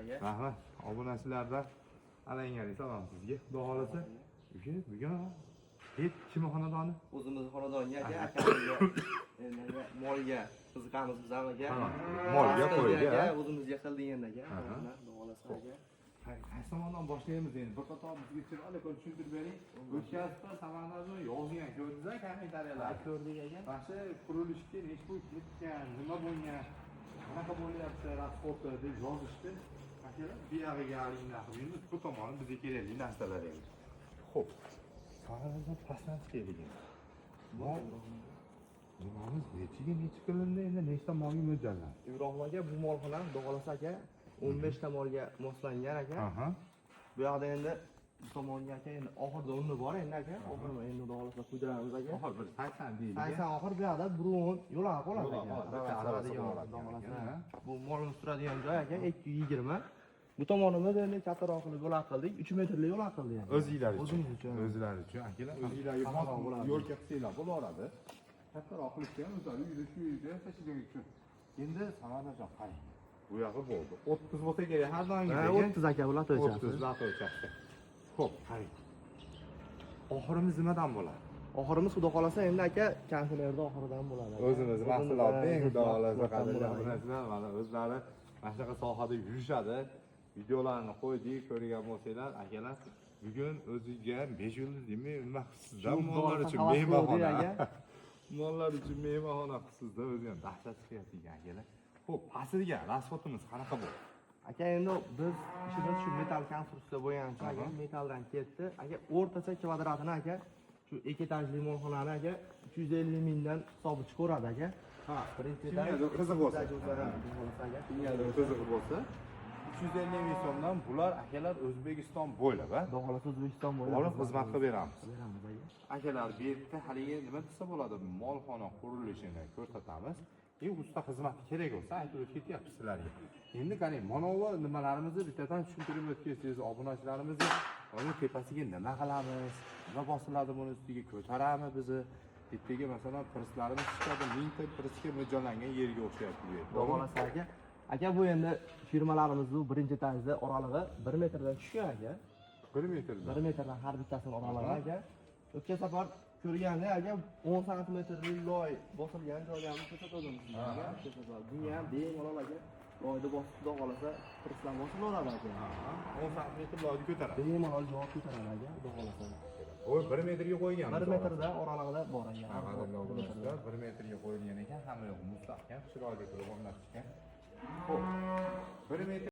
aka. Rahmat. Obunachilarda alangari salom sizga. Xudo xolasa. Bugun hech kim xonadoni? O'zimiz xonadonga aka, akamizga endi molga qiziqamiz biz ham aka. Molga qo'yga. O'zimizga qildik endi aka. Xudo xolasa aka. Qaysi tomondan boshlaymiz endi? Bir qator bizga chiroyli qilib tushuntirib bering. O'tkazib samanlarni yozgan ko'rdingiz-a kommentariyalar. Ko'rdik aka. Mana shu qurilishga nechta pul ketgan, nima bo'lgan, qanaqa bo'lyapti, rasxoti deb yozishdi. Akalar, bu yog'iga olinglar. Endi bu tomoni bizga kerakli narsalar endi. Xo'p. Samanlardan pastdan chiqaylik endi. Nimamiz nechiga necha qilindi endi nechta molga mo'ljallandi? Ibrohim aka, bu molxona Xudo xolasa aka 15 ta molga moslangan aka. Bu yoqda endi bu tomonga aka endi oxirida o'rni bor endi aka. Oxirida endi Xudo xolasa quydiramiz aka. Oxir bir 80 deylik. 80 oxir bu yoqda burun yo'laq qoladi aka. Bu molni turadigan joy aka 220. Bu tomonimiz endi kattaroq qilib yo'laq qildik. 3 metrli yo'laq qildik. O'zinglar uchun. O'zimiz uchun. O'zinglar uchun. Akalar, o'zinglarga yo'lga qilsanglar bo'laveradi. Kattaroq qilishga ham o'zlari uyda shu uyda tashigan uchun. Endi Samarqandjon qay. Bu yog'i bo'ldi. 30 bo'lsa kerak har doimgidek. 30 aka ular o'chasi. 30 lat o'chasi. Xo'p, qay. Oxirimiz nimadan bo'ladi? Oxirimiz Xudo xolasa endi aka kanslerda oxiridan bo'ladi. O'zimiz mahsulotning Xudo xolasa qadrlagan bilasizlar, mana o'zlari mana shunaqa sohada yurishadi. Videolarni qo'ydik, ko'rgan bo'lsanglar, akalar, bugun o'ziga 5 yulduz demay, nima qilsizlar? Mollar uchun mehmonxona. Mollar uchun mehmonxona qilsizlar, o'zi ham dahshat chiqyapti akalar. Xo'p, pastiga rasxotimiz qanaqa bo'ldi? Aka endi biz ishimiz shu metal konstruksiya bo'lgani uchun aka metaldan ketdi. Aka o'rtacha kvadratini aka shu ekitajli molxonani aka 350 mingdan hisobi chiqaradi aka. Ha, kimgadir qiziq bo'lsa, kimgadir qiziq bo'lsa 350 ming so'mdan bular akalar O'zbekiston bo'ylab, ha? Xudo xolasa O'zbekiston bo'ylab olib xizmat qilib beramiz. Beramiz aka. Akalar, bu yerda haligi nima desa bo'ladi? Molxona qurilishini ko'rsatamiz. Usta xizmati kerak bo'lsa aytib o'tib sizlarga. Endi qarang, mana bu nimalarimizni bittadan tushuntirib o'tgansiz, obunachilarimizni uni tepasiga nima qilamiz? Nima bosiladi buni ustiga ko'taramiz bizni. Bittaga masalan prinslarimiz chiqadi, 1000 ta prinsga mo'ljallangan yerga o'xshayapti bu yer. Xudo xolasa aka. Aka bu endi firmalarimizning birinchi etajda oralig'i 1 metrdan tushgan aka. 1 metrdan. 1 metrdan har bittasini oralig'i aka. O'tgan safar ko'rganda aka 10 santimetrli loy bosilgan joylarni ko'rsatdim sizga. Bunga ham bemalol aka loyni bosib Xudo xolasa prinslar bosilaveradi aka. 10 santimetr loyni ko'taradi. Bemalol javob ko'taradi aka Xudo xolasa. Voy 1 metrga qo'ygan. 1 metrda oralig'ida bor aka. Qadrli 1 metrga qo'yilgan ekan, hamma yoq mustahkam, chiroyli qilib o'rnatishgan. Xo'p. 1 metr